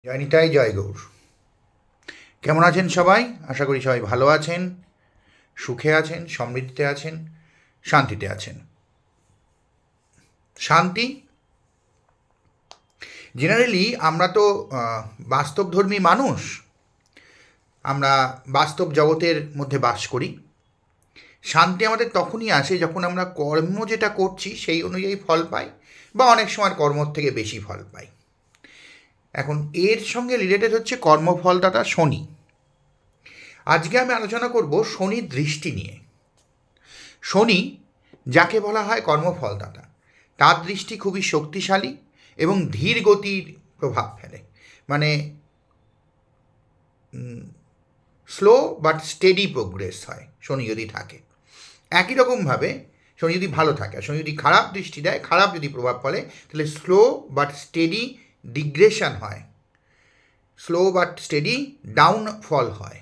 জয় নিতাই, জয় গৌর। কেমন আছেন সবাই? আশা করি সবাই ভালো আছেন, সুখে আছেন, সমৃদ্ধিতে আছেন, শান্তিতে আছেন। শান্তি, জেনারেলি আমরা তো বাস্তবধর্মী মানুষ। আমরা বাস্তব জগতের মধ্যে বাস করি। শান্তি আমাদের তখনই আসে যখন আমরা কর্ম যেটা করছি সেই অনুযায়ী ফল পাই, বা অনেক সময় কর্মর থেকে বেশি ফল পাই। এখন এর সঙ্গে রিলেটেড হচ্ছে কর্মফলদাতা শনি। আজকে আমি আলোচনা করব শনির দৃষ্টি নিয়ে। শনি, যাকে বলা হয় কর্মফলদাতা, তার দৃষ্টি খুবই শক্তিশালী এবং ধীর গতির প্রভাব ফেলে। মানে স্লো বাট স্টেডি প্রোগ্রেস হয় শনি যদি থাকে। একই রকমভাবে শনি যদি ভালো থাকে, শনি যদি খারাপ দৃষ্টি দেয়, খারাপ যদি প্রভাব ফেলে, তাহলে স্লো বাট স্টেডি ডিগ্রেশন হয়, স্লো বাট স্টেডি ডাউনফল হয়।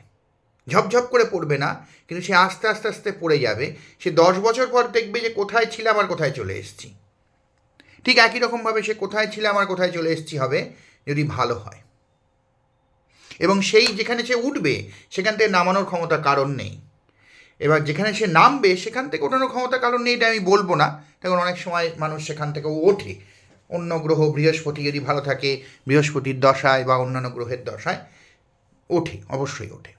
ঝপঝপ করে পড়বে না, কিন্তু সে আস্তে আস্তে আস্তে পড়ে যাবে। সে 10 বছর পর দেখবে যে কোথায় ছিলাম আর কোথায় চলে এসেছি। ঠিক একই রকমভাবে সে কোথায় ছিলাম আর কোথায় চলে এসেছি হবে যদি ভালো হয়। এবং সেই যেখানে সে উঠবে সেখান থেকে নামানোর ক্ষমতা কারণ নেই। এবার যেখানে সে নামবে সেখান থেকে ওঠানোর ক্ষমতা কারণ নেই, এটা আমি বলবো না, কারণ অনেক সময় মানুষ সেখান থেকেও ওঠে। অন্য গ্রহ বৃহস্পতি যদি ভালো থাকে, বৃহস্পতির দশায় বা অন্যান্য গ্রহের দশায় ওঠে, অবশ্যই ওঠে।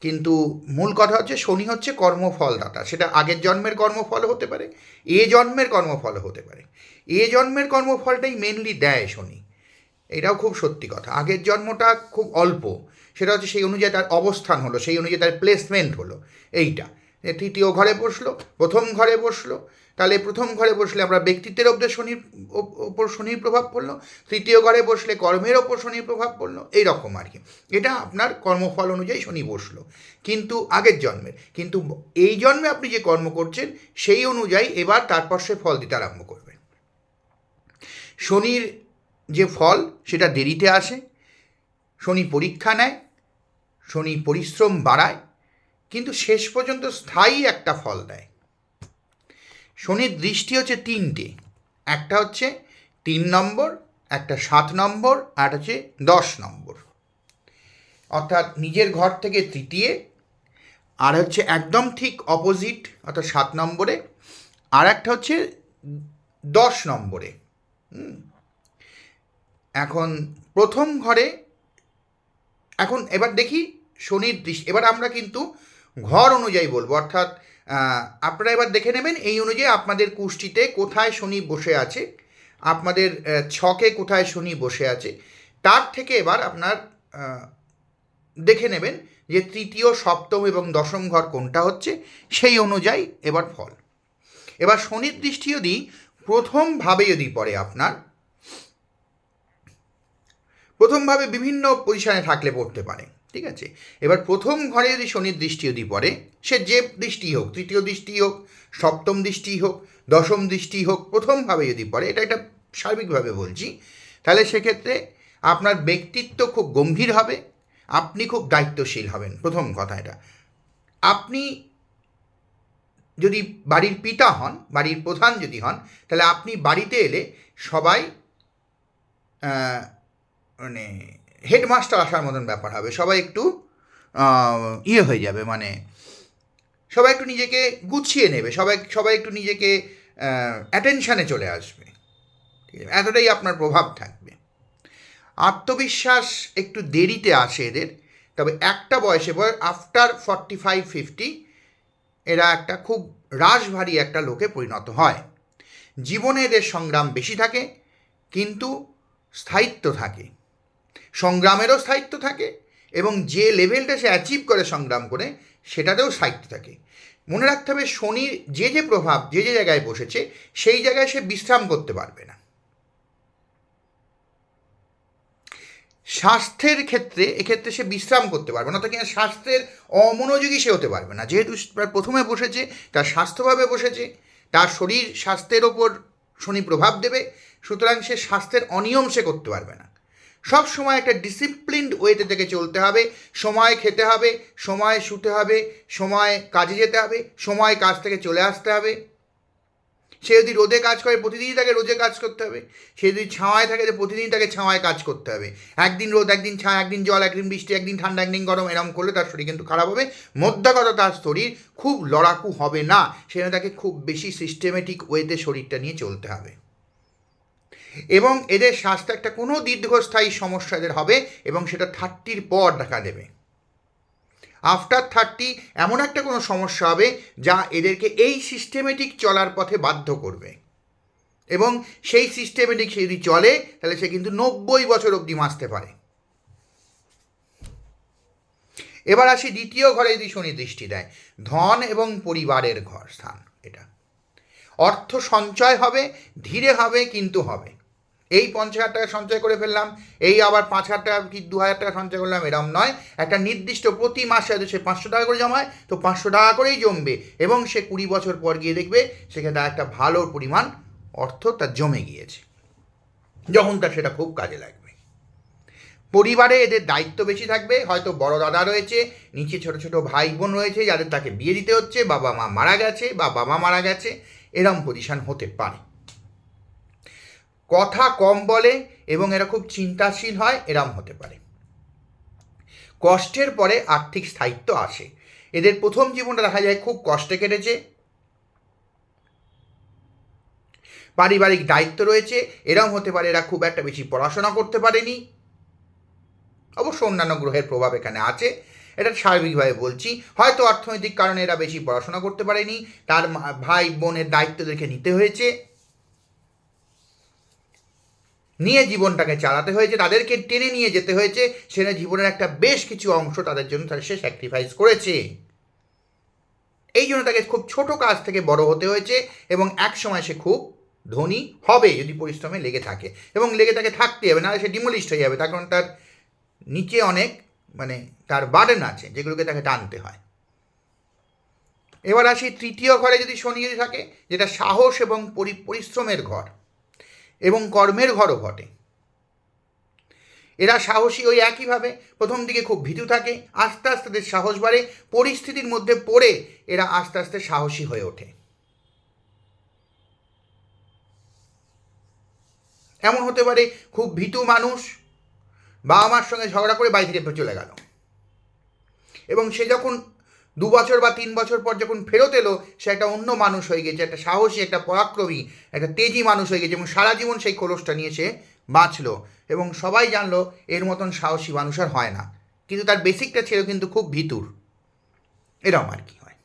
কিন্তু মূল কথা হচ্ছে শনি হচ্ছে কর্মফলদাতা। সেটা আগের জন্মের কর্মফল হতে পারে, এ জন্মের কর্মফল হতে পারে। এ জন্মের কর্মফলটাই মেনলি দেয় শনি, এটাও খুব সত্যি কথা। আগের জন্মটা খুব অল্প, সেটা হচ্ছে সেই অনুযায়ী তার অবস্থান হলো, সেই অনুযায়ী তার প্লেসমেন্ট হলো। এইটা তৃতীয় ঘরে বসলো, প্রথম ঘরে বসলো, তাহলে প্রথম ঘরে বসলে আমরা ব্যক্তিত্বের ওপর শনির প্রভাব পড়লো, তৃতীয় ঘরে বসলে কর্মের ওপর শনির প্রভাব পড়লো, এইরকম আর কি। এটা আপনার কর্মফল অনুযায়ী শনি বসলো, কিন্তু আগের জন্মের। কিন্তু এই জন্মে আপনি যে কর্ম করছেন সেই অনুযায়ী এবার তারপর সে ফল দিতে আরম্ভ করবে। শনির যে ফল সেটা দেরিতে আসে, শনি পরীক্ষা নেয়, শনি পরিশ্রম বাড়ায়, কিন্তু শেষ পর্যন্ত স্থায়ী একটা ফল দেয়। শনির দৃষ্টি হচ্ছে 3টে। একটা হচ্ছে 3 নম্বর, একটা 7 নম্বর, আর হচ্ছে 10 নম্বর। অর্থাৎ নিজের ঘর থেকে তৃতীয়, আর হচ্ছে একদম ঠিক অপোজিট অর্থাৎ 7 নম্বরে, আর একটা হচ্ছে 10 নম্বরে। এখন প্রথম ঘরে, এখন এবার দেখি শনির দৃষ্টি। এবার আমরা কিন্তু ঘর অনুযায়ী বলবো, অর্থাৎ আপনারা এবার দেখে নেবেন এই অনুযায়ী আপনাদের কুষ্টিতে কোথায় শনি বসে আছে, আপনাদের ছকে কোথায় শনি বসে আছে, তার থেকে এবার আপনার দেখে নেবেন যে তৃতীয়, সপ্তম এবং দশম ঘর কোনটা হচ্ছে, সেই অনুযায়ী এবার ফল। এবার শনির দৃষ্টি যদি প্রথমভাবে যদি পড়ে আপনার, প্রথমভাবে বিভিন্ন পজিশানে থাকলে পড়তে পারে, ঠিক আছে। এবার প্রথম ঘরে যদি শনির দৃষ্টি যদি পড়ে, সে যে দৃষ্টি হোক, তৃতীয় দৃষ্টি হোক, সপ্তম দৃষ্টি হোক, দশম দৃষ্টি হোক, প্রথমভাবে যদি পড়ে, এটা একটা সার্বিকভাবে বলছি, তাহলে সেক্ষেত্রে আপনার ব্যক্তিত্ব খুব গম্ভীর হবে, আপনি খুব দায়িত্বশীল হবেন। প্রথম কথা এটা। আপনি যদি বাড়ির পিতা হন, বাড়ির প্রধান যদি হন, তাহলে আপনি বাড়িতে এলে সবাই মানে হেডমাস্টার আসার মতন ব্যাপার হবে। সবাই একটু হয়ে যাবে, মানে সবাই একটু নিজেকে গুছিয়ে নেবে, সবাই একটু নিজেকে অ্যাটেনশানে চলে আসবে, ঠিক আছে, এতটাই আপনার প্রভাব থাকবে। আত্মবিশ্বাস একটু দেরিতে আসে এদের, তবে একটা বয়সে আফটার 45-50 এরা একটা খুব রাশভারী একটা লোকে পরিণত হয়। জীবনে এদের সংগ্রাম বেশি থাকে, কিন্তু স্থায়িত্ব থাকে, সংগ্রামেরও স্থায়িত্ব থাকে, এবং যে লেভেলটা সে অ্যাচিভ করে সংগ্রাম করে সেটাতেও স্থায়িত্ব থাকে। মনে রাখতে হবে শনির যে যে প্রভাব যে যে জায়গায় বসেছে সেই জায়গায় সে বিশ্রাম করতে পারবে না। স্বাস্থ্যের ক্ষেত্রে এক্ষেত্রে সে বিশ্রাম করতে পারবে না, অর্থাৎ স্বাস্থ্যের অমনোযোগী সে হতে পারবে না। যেহেতু প্রথমে বসেছে, তার স্বাস্থ্যভাবে বসেছে, তার শরীর স্বাস্থ্যের ওপর শনি প্রভাব দেবে, সুতরাং সে স্বাস্থ্যের অনিয়ম সে করতে পারবে না। সব সময় একটা ডিসিপ্লিনড ওয়েতে থেকে চলতে হবে, সময় খেতে হবে, সময় শুতে হবে, সময় কাজে যেতে হবে, সময় কাজ থেকে চলে আসতে হবে, সে যদি রোদে কাজ করে প্রতিদিনই তাকে রোদে কাজ করতে হবে, সে যদি ছাওয়ায় থাকে তো প্রতিদিন তাকে ছাওয়ায় কাজ করতে হবে। একদিন রোদ, একদিন ছায়া, একদিন জল, একদিন বৃষ্টি, একদিন ঠান্ডা, একদিন গরম, এরকম করলে তার শরীর কিন্তু খারাপ হবে। মধ্যাগত তার শরীর খুব লড়াকু হবে না, সেখানে তাকে খুব বেশি সিস্টেমেটিক ওয়েতে শরীরটা নিয়ে চলতে হবে। এবং এদের স্বাস্থ্য একটা কোনো দীর্ঘস্থায়ী সমস্যা এদের হবে, এবং সেটা 30-র পর দেখা দেবে। আফটার 30 এমন একটা কোনো সমস্যা হবে যা এদেরকে এই সিস্টেমেটিক চলার পথে বাধ্য করবে, এবং সেই সিস্টেমেটিক সে যদি চলে তাহলে সে কিন্তু 90 বছর অবধি বাঁচতে পারে। এবার আসি দ্বিতীয় ঘরে যদি শনি দৃষ্টি দেয়, ধন এবং পরিবারের ঘর স্থান। এটা অর্থ সঞ্চয় হবে, ধীরে হবে কিন্তু হবে। এই 50,000 টাকা সঞ্চয় করে ফেললাম, এই আবার 5,000 টাকা কি 2,000 টাকা সঞ্চয় করলাম, এরম নয়। একটা নির্দিষ্ট প্রতি মাসে হয়তো সে 500 টাকা করে জমায়, তো 500 টাকা করেই জমবে, এবং সে 20 বছর পর গিয়ে দেখবে সেখানে তার একটা ভালো পরিমাণ অর্থ তার জমে গিয়েছে, যখন তার সেটা খুব কাজে লাগবে। পরিবারে এদের দায়িত্ব বেশি থাকবে, হয়তো বড় দাদা রয়েছে, নিচে ছোট ছোট ভাই বোন রয়েছে যাদের তাকে বিয়ে দিতে হচ্ছে, বাবা মা মারা গেছে বা বাবা মারা গেছে, এরম পজিশন হতে পারে। কথা কম বলে এবং এরা খুব চিন্তাশীল হয়, এরম হতে পারে। কষ্টের পরে আর্থিক স্থায়িত্ব আসে। এদের প্রথম জীবনটা দেখা যায় খুব কষ্টে কেটেছে, পারিবারিক দায়িত্ব রয়েছে, এরম হতে পারে এরা খুব একটা বেশি পড়াশোনা করতে পারেনি। অবশ্য অন্যান্য গ্রহের প্রভাব এখানে আছে, এটা স্বাভাবিকভাবে বলছি। হয়তো অর্থনৈতিক কারণে এরা বেশি পড়াশোনা করতে পারেনি, তার ভাই বোনের দায়িত্বদেরকে নিতে হয়েছে, নিয়ে জীবনটাকে চালাতে হয়েছে, তাদেরকে টেনে নিয়ে যেতে হয়েছে, সেটা জীবনের একটা বেশ কিছু অংশ তাদের জন্য সে স্যাক্রিফাইস করেছে। এই জন্য তাকে খুব ছোট কাজ থেকে বড় হতে হয়েছে, এবং এক সময় সে খুব ধনী হবে যদি পরিশ্রমে লেগে থাকে, এবং লেগে তাকে থাকতে হবে, নাহলে সে ডিমোলিশড হয়ে যাবে। তার কারণ তার নিচে অনেক তার বার্ডেন আছে যেগুলোকে তাকে টানতে হয়। এবার আসি তৃতীয় ঘরে যদি শনি যদি থাকে, যেটা সাহস এবং পরিশ্রমের ঘর এবং কর্মের ঘরও ঘটে। এরা সাহসী ওই একইভাবে, প্রথম দিকে খুব ভীতু থাকে, আস্তে আস্তে তাদের সাহস বাড়ে, পরিস্থিতির মধ্যে পড়ে এরা আস্তে আস্তে সাহসী হয়ে ওঠে। এমন হতে পারে খুব ভীতু মানুষ বাবা মার সঙ্গে ঝগড়া করে বাড়ি থেকে চলে গেল, এবং সে যখন 2 বছর বা 3 বছর পর যখন ফেরত এলো, সে একটা অন্য মানুষ হয়ে গেছে, একটা সাহসী, একটা পরাক্রমী, একটা তেজি মানুষ হয়ে গেছে, এবং সারা জীবন সেই খোলসটা নিয়ে সে বাঁচলো, এবং সবাই জানলো এর মতন সাহসী মানুষ আর হয় না, কিন্তু তার বেসিকটা ছিল কিন্তু খুব ভিতুর। এরকম আর কি হয়।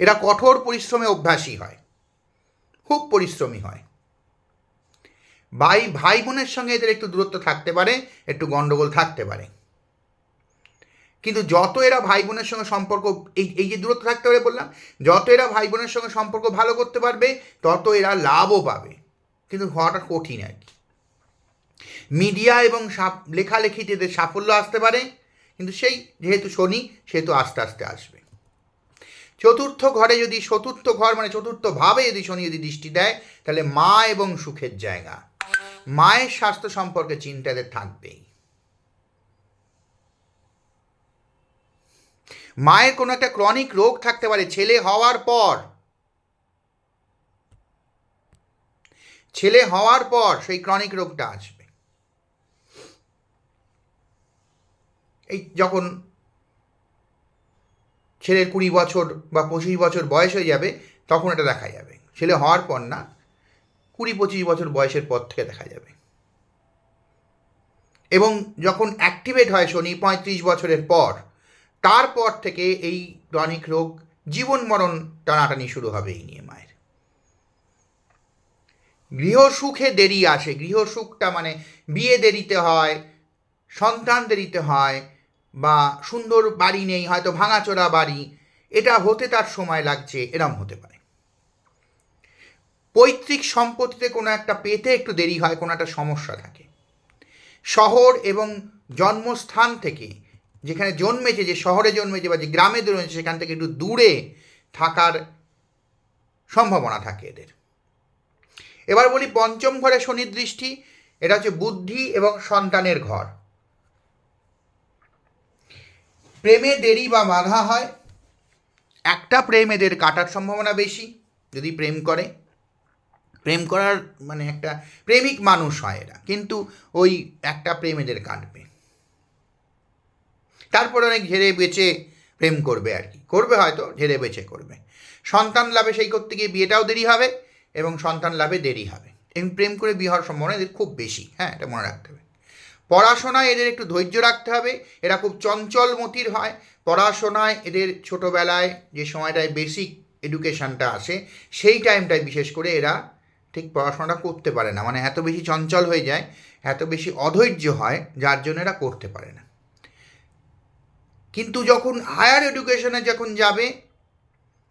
এরা কঠোর পরিশ্রমে অভ্যাসী হয়, খুব পরিশ্রমী হয়। ভাই বোনের সঙ্গে এদের একটু দূরত্ব থাকতে পারে, একটু গণ্ডগোল থাকতে পারে, কিন্তু যত এরা ভাই বোনের সঙ্গে সম্পর্ক, এই যে দূরত্ব থাকতে পারে বললাম, যত এরা ভাই বোনের সঙ্গে সম্পর্ক ভালো করতে পারবে তত এরা লাভও পাবে, কিন্তু হওয়াটা কঠিন আর কি। মিডিয়া এবং লেখালেখিতে এদের সাফল্য আসতে পারে, কিন্তু সেই যেহেতু শনি সেহেতু আস্তে আস্তে আসবে। চতুর্থ ঘরে যদি চতুর্থ ঘর চতুর্থ ভাবে যদি শনি যদি দৃষ্টি দেয়, তাহলে মা এবং সুখের জায়গা, মায়ের স্বাস্থ্য সম্পর্কে চিন্তা এদের থাকবেই। মায়ের কোনো একটা ক্রনিক রোগ থাকতে পারে, ছেলে হওয়ার পর সেই ক্রনিক রোগটা আসবে। এই যখন ছেলের 20 বছর বা 25 বছর বয়স হয়ে যাবে তখন এটা দেখা যাবে, ছেলে হওয়ার পর না, 20-25 বছর বয়সের পর থেকে দেখা যাবে। এবং যখন অ্যাক্টিভেট হয় শনি 35 বছরের পর, তারপর থেকে এই ক্রনিক রোগ জীবন মরণ টানাটানি শুরু হবে এই নিয়ে মায়ের। গৃহসুখে দেরি আসে, গৃহসুখটা বিয়ে দেরিতে হয়, সন্তান দেরিতে হয়, বা সুন্দর বাড়ি নেই, হয়তো ভাঙাচোরা বাড়ি, এটা হতে তার সময় লাগছে, এরম হতে পারে। পৈতৃক সম্পত্তিতে কোনো একটা পেতে একটু দেরি হয়, কোনো একটা সমস্যা থাকে। শহর এবং জন্মস্থান থেকে, যেখানে জন্মেছে, যে শহরে জন্মেছে বা যে গ্রামে জন্মেছে, সেখান থেকে একটু দূরে থাকার সম্ভাবনা থাকে এদের। এবার বলি পঞ্চম ঘরে শনির দৃষ্টি, এটা হচ্ছে বুদ্ধি এবং সন্তানের ঘর। প্রেমে দেরি বা বাধা হয়, একটা প্রেম এদের কাটার সম্ভাবনা বেশি, যদি প্রেম করে, প্রেম করার মানে একটা প্রেমিক মানুষ হয় এরা, কিন্তু ওই একটা প্রেম এদের কাটবে, তারপর অনেক ঝেড়ে বেঁচে প্রেম করবে আর কি, করবে হয়তো ঝেড়ে বেঁচে করবে। সন্তান লাভে সেই করতে গিয়ে বিয়েটাও দেরি হবে এবং সন্তান লাভে দেরি হবে, এবং প্রেম করে বিয়ে হওয়ার সম্ভাবনা এদের খুব বেশি। হ্যাঁ, এটা মনে রাখতে হবে। পড়াশোনায় এদের একটু ধৈর্য রাখতে হবে, এরা খুব চঞ্চল মতির হয়। পড়াশোনায় এদের ছোটোবেলায় যে সময়টায় বেসিক এডুকেশানটা আসে সেই টাইমটায় বিশেষ করে এরা ঠিক পড়াশোনাটা করতে পারে না, মানে এত বেশি চঞ্চল হয়ে যায়, এত বেশি অধৈর্য হয়, যার জন্য এরা করতে পারে না। কিন্তু যখন হায়ার এডুকেশনে যখন যাবে,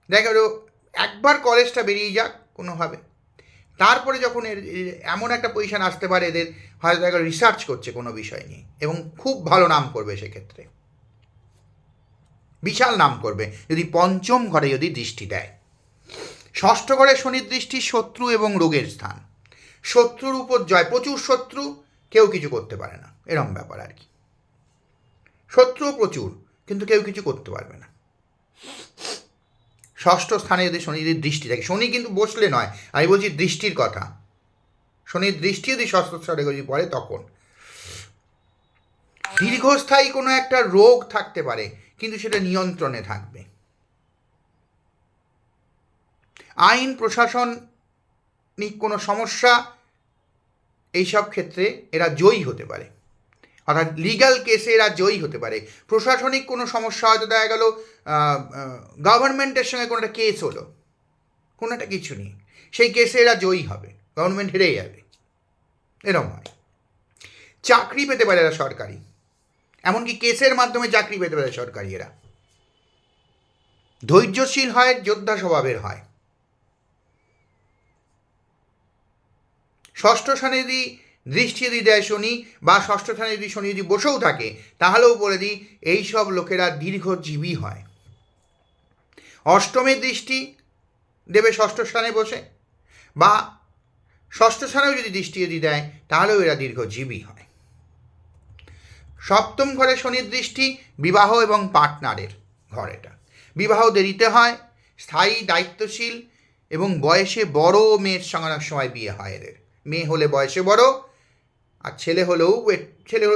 দেখা গেল একবার কলেজটা বেরিয়ে যাক কোনোভাবে, তারপরে যখন এমন একটা পজিশান আসতে পারে এদের, হয়তো দেখা রিসার্চ করছে কোনো বিষয় নিয়ে এবং খুব ভালো নাম করবে, সেক্ষেত্রে বিশাল নাম করবে যদি পঞ্চম ঘরে যদি দৃষ্টি দেয়। ষষ্ঠ ঘরে শনির দৃষ্টি শত্রু এবং রোগের স্থান, শত্রুর উপর জয়, প্রচুর শত্রু, কেউ কিছু করতে পারে না, এরম ব্যাপার আর কি। শত্রু প্রচুর, কিন্তু কেউ কিছু করতে পারবে না। ষষ্ঠ স্থানে যদি শনির দৃষ্টি থাকে, শনি কিন্তু বসলে নয়, আমি বলছি দৃষ্টির কথা, শনির দৃষ্টি যদি ষষ্ঠ স্থানে যদি পড়ে তখন দীর্ঘস্থায়ী কোনো একটা রোগ থাকতে পারে, কিন্তু সেটা নিয়ন্ত্রণে থাকবে। আইন প্রশাসনিক কোনো সমস্যা, এইসব ক্ষেত্রে এরা জয়ী হতে পারে, অর্থাৎ লিগ্যাল কেসে এরা জয়ী হতে পারে। প্রশাসনিক কোনো সমস্যা হয়তো দেখা গেল গভর্নমেন্টের সঙ্গে কোনো একটা কেস হলো, কোনো একটা কিছু নেই, সেই কেসে এরা জয়ী হবে, গভর্নমেন্ট হেরে যাবে, এরকম হয়। চাকরি পেতে পারে এরা সরকারি, এমনকি কেসের মাধ্যমে চাকরি পেতে পারে সরকারি। এরা ধৈর্যশীল হয়, যোদ্ধা স্বভাবের হয়। ষষ্ঠ স্থানে যদি দৃষ্টি যদি দেয় শনি, বা ষষ্ঠ স্থানে যদি শনি যদি বসেও থাকে, তাহলেও বলে দিই এইসব লোকেরা দীর্ঘজীবী হয়। অষ্টমের দৃষ্টি দেবে ষষ্ঠ স্থানে বসে, বা ষষ্ঠ স্থানেও যদি দৃষ্টি যদি দেয়, তাহলেও এরা দীর্ঘজীবী হয়। সপ্তম ঘরে শনির দৃষ্টি বিবাহ এবং পার্টনারের ঘর, এটা বিবাহ দেরিতে হয়, স্থায়ী দায়িত্বশীল এবং বয়সে বড় মেয়ের সঙ্গে অনেক সময় বিয়ে হয় এদের। মেয়ে হলে বয়সে বড়, আর ছেলে হলে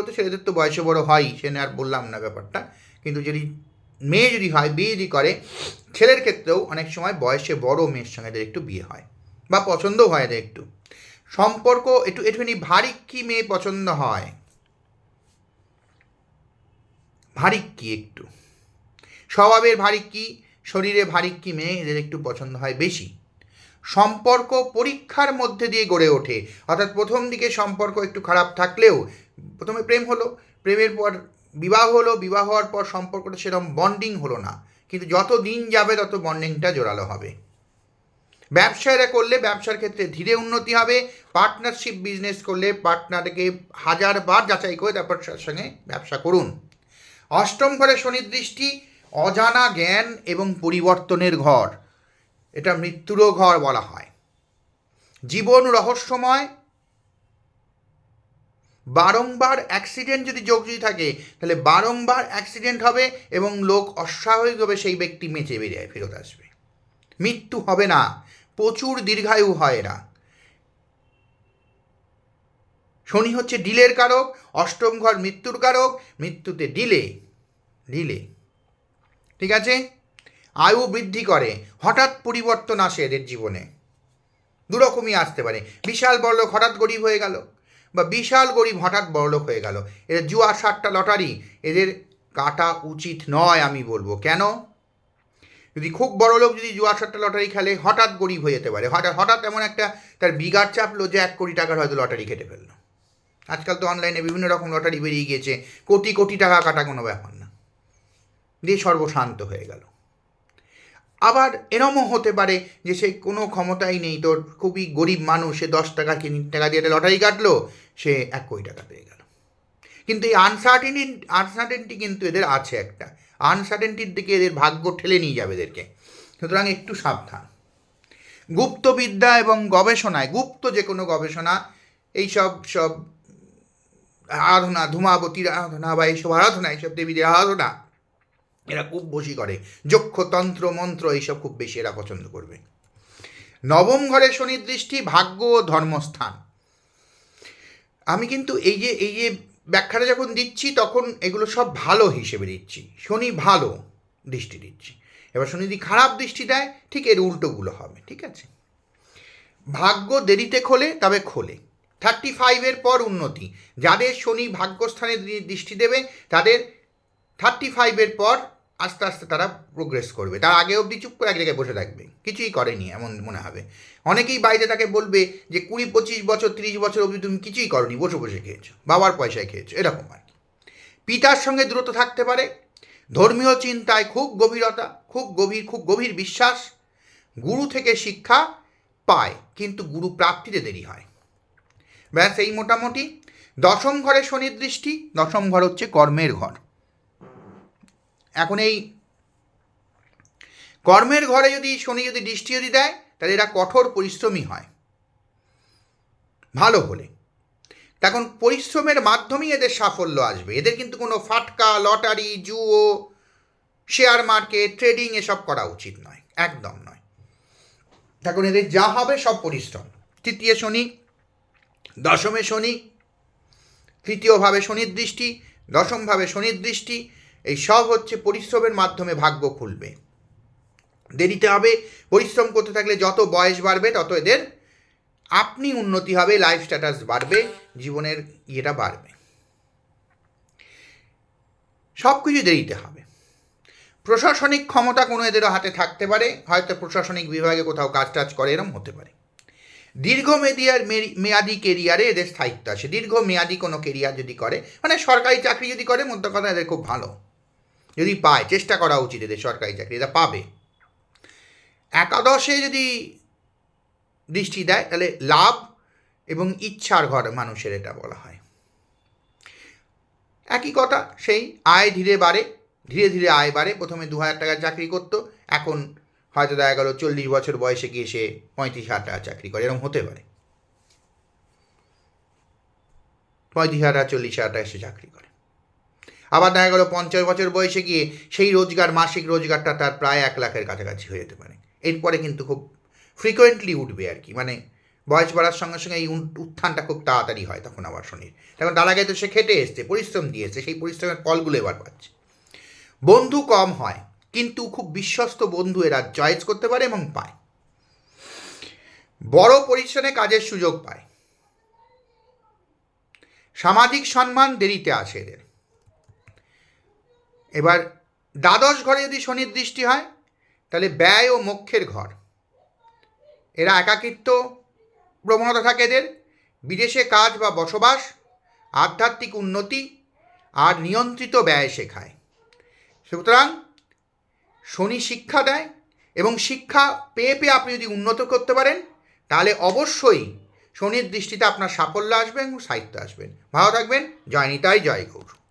তো ছেলেদের তো বয়সে বড় হয়ই, সে আর বললাম না ব্যাপারটা, কিন্তু যদি মেয়ে যদি হয়, বিয়ে যদি করে, ছেলের ক্ষেত্রেও অনেক সময় বয়সে বড় মেয়ের সঙ্গে এদের একটু বিয়ে হয়, বা পছন্দও হয় এদের একটু। সম্পর্ক একটুখানি ভারিক্কি মেয়ে পছন্দ হয়, ভারিক্কি একটু, স্বভাবের ভারিক্কি, শরীরে ভারিক্কি মেয়ে এদের একটু পছন্দ হয় বেশি। সম্পর্ক পরীক্ষার মধ্যে দিয়ে গড়ে ওঠে, অর্থাৎ প্রথম দিকে সম্পর্ক একটু খারাপ থাকলেও, প্রথমে প্রেম হলো, প্রেমের পর বিবাহ হলো, বিবাহ হওয়ার পর সম্পর্কটা সেরকম বন্ডিং হলো না, কিন্তু যত দিন যাবে তত বন্ডিংটা জোরালো হবে। ব্যবসা এরা করলে ব্যবসার ক্ষেত্রে ধীরে উন্নতি হবে। পার্টনারশিপ বিজনেস করলে পার্টনারকে 1000 বার যাচাই করে তারপর তার সঙ্গে ব্যবসা করুন। অষ্টম ঘরে শনির দৃষ্টি অজানা জ্ঞান এবং পরিবর্তনের ঘর, এটা মৃত্যুরও ঘর বলা হয়। জীবন রহস্যময়, বারংবার অ্যাক্সিডেন্ট যদি যোগ যদি থাকে, তাহলে বারংবার অ্যাক্সিডেন্ট হবে এবং লোক অস্বাভাবিকভাবে সেই ব্যক্তি মেচে বেরিয়ে ফেরত আসবে। মৃত্যু হবে না, প্রচুর দীর্ঘায়ু হয় এরা। শনি হচ্ছে ডিলের কারক, অষ্টম ঘর মৃত্যুর কারক, মৃত্যুতে ডিলে, ঠিক আছে। আয়ু বৃদ্ধি করে, হঠাৎ পরিবর্তন আসে এদের জীবনে, দুরকমই আসতে পারে। বিশাল বড়লোক হঠাৎ গরিব হয়ে গেল, বা বিশাল গরিব হঠাৎ বড়লোক হয়ে গেল। এদের জুয়া সাতটা লটারি এদের কাটা উচিত নয়, আমি বলবো। কেন? যদি খুব বড় লোক যদি জুয়া সাতটা লটারি খেলে, হঠাৎ গরিব হয়ে যেতে পারে, হঠাৎ এমন একটা তার বিঘার চাপলো যে 1 কোটি টাকার হয়তো লটারি কেটে ফেললো। আজকাল তো অনলাইনে বিভিন্ন রকম লটারি বেরিয়ে গিয়েছে, কোটি কোটি টাকা কাটা কোনো ব্যাপার না, দিয়ে সর্বশান্ত হয়ে গেল। আবার এরমও হতে পারে যে সে কোনো ক্ষমতাই নেই, তোর খুবই গরিব মানুষ, সে 10 টাকা 3 টাকা দিয়ে একটা লটারি কাটলো, সে 1 কোটি টাকা পেয়ে গেল। কিন্তু এই আনসার্টেনটি কিন্তু এদের আছে, একটা আনসার্টেনটির দিকে এদের ভাগ্য ঠেলে নিয়ে যাবে এদেরকে, সুতরাং একটু সাবধান। গুপ্তবিদ্যা এবং গবেষণায়, গুপ্ত যে কোনো গবেষণা, এইসব আরাধনা, ধূমাবতীর আরাধনা বা এইসব আরাধনা, এইসব দেবীদের আরাধনা এরা খুব বেশি করে। যক্ষ তন্ত্র মন্ত্র এইসব খুব বেশি এরা পছন্দ করবে। নবম ঘরে শনির দৃষ্টি ভাগ্য ও ধর্মস্থান। আমি কিন্তু এই যে ব্যাখ্যাটা যখন দিচ্ছি তখন এগুলো সব ভালো হিসেবে দিচ্ছি, শনি ভালো দৃষ্টি দিচ্ছি। এবার শনি যদি খারাপ দৃষ্টি দেয় ঠিক এর উল্টোগুলো হবে, ঠিক আছে। ভাগ্য দেরিতে খোলে তবে খোলে, 35-এর পর উন্নতি। যাদের শনি ভাগ্যস্থানে দৃষ্টি দেবে তাদের 35-এর পর আস্তে আস্তে তারা প্রোগ্রেস করবে। তার আগে অবধি চুপ করে এক জায়গায় বসে থাকবে, কিছুই করেনি এমন মনে হবে। অনেকেই বাড়িতে তাকে বলবে যে 20-25 বছর 30 বছর অবধি তুমি কিছুই করনি, বসে বসে খেয়েছো, বাবার পয়সায় খেয়েছো, এরকম আর কি। পিতার সঙ্গে দূরত্ব থাকতে পারে, ধর্মীয় চিন্তায় খুব গভীরতা, খুব গভীর বিশ্বাস, গুরু থেকে শিক্ষা পায় কিন্তু গুরু প্রাপ্তিতে দেরি হয়। ব্যাস এই মোটামুটি। দশম ঘরে শনির দৃষ্টি, দশম ঘর হচ্ছে কর্মের ঘর। এখন এই কর্মের ঘরে যদি শনি দৃষ্টি দেয় তাহলে এরা কঠোর পরিশ্রমী হয় ভালো হলে। তখন পরিশ্রমের মাধ্যমেই এদের সাফল্য আসবে। এদের কিন্তু কোনো ফাটকা, লটারি, জুয়ো, শেয়ার মার্কেট, ট্রেডিং এসব করা উচিত নয়, একদম নয়। তখন এদের যা হবে সব পরিশ্রম। তৃতীয় শনি, দশমে শনি, তৃতীয়ভাবে শনির দৃষ্টি, দশমভাবে শনির দৃষ্টি, এই সব হচ্ছে পরিশ্রমের মাধ্যমে ভাগ্য খুলবে। দেরিতে হবে, পরিশ্রম করতে থাকলে যত বয়স বাড়বে তত এদের আপনি উন্নতি হবে, লাইফ স্ট্যাটাস বাড়বে, জীবনের ইয়েটা বাড়বে। সব কিছু দেরিতে হবে। প্রশাসনিক ক্ষমতা কোনো এদের হাতে থাকতে পারে, হয়তো প্রশাসনিক বিভাগে কোথাও কাজ টাজ করে, এরম হতে পারে। মেয়াদি কেরিয়ারে এদের স্থায়িত্ব আসে। দীর্ঘমেয়াদী কোনো কেরিয়ার যদি করে, মানে সরকারি চাকরি যদি করে, মধ্য কথা এদের খুব ভালো যদি পায়, চেষ্টা করা উচিত এদের সরকারি চাকরি, এরা পাবে। একাদশে যদি দৃষ্টি দেয় তাহলে লাভ এবং ইচ্ছার ঘর মানুষের, এটা বলা হয়। একই কথা, সেই আয় ধীরে ধীরে আয় বাড়ে। প্রথমে 2,000 টাকার চাকরি করতো, এখন হয়তো দেখা গেল 40 বছর বয়সে গিয়ে সে 35,000 টাকার চাকরি করে, এরকম হতে পারে। 35,000 টাকা 40,000 টাকা সে চাকরি করে। আবার দেখা গেল 50 বছর বয়সে গিয়ে সেই রোজগার, মাসিক রোজগারটা তার প্রায় 1 লাখের কাছাকাছি হয়ে যেতে পারে। এরপরে কিন্তু খুব ফ্রিকোয়েন্টলি উঠবে আর কি, মানে বয়স বাড়ার সঙ্গে সঙ্গে এই উত্থানটা খুব তাড়াতাড়ি হয় তখন আবার শনির। তখন তার আগে তো সে খেটে এসছে, পরিশ্রম দিয়েছে, সেই পরিশ্রমের ফলগুলো এবার পাচ্ছে। বন্ধু কম হয় কিন্তু খুব বিশ্বস্ত বন্ধু এরা চয়েস করতে পারে এবং পায়। বড় পরিশ্রমে কাজের সুযোগ পায়। সামাজিক সম্মান দেরিতে আসে এদের। এবার দ্বাদশ ঘরে যদি শনির দৃষ্টি হয় তাহলে ব্যয় ও মোক্ষের ঘর। এরা একাকিত্ব প্রবণতা থাকে এদের, বিদেশে কাজ বা বসবাস, আধ্যাত্মিক উন্নতি আর নিয়ন্ত্রিত ব্যয় শেখায়। সুতরাং শনি শিক্ষা দেয় এবং শিক্ষা পেয়ে আপনি যদি উন্নত করতে পারেন তাহলে অবশ্যই শনির দৃষ্টিতে আপনার সাফল্য আসবে এবং সাহিত্য আসবেন। ভালো থাকবেন। জয় নিতাই, জয় গৌর।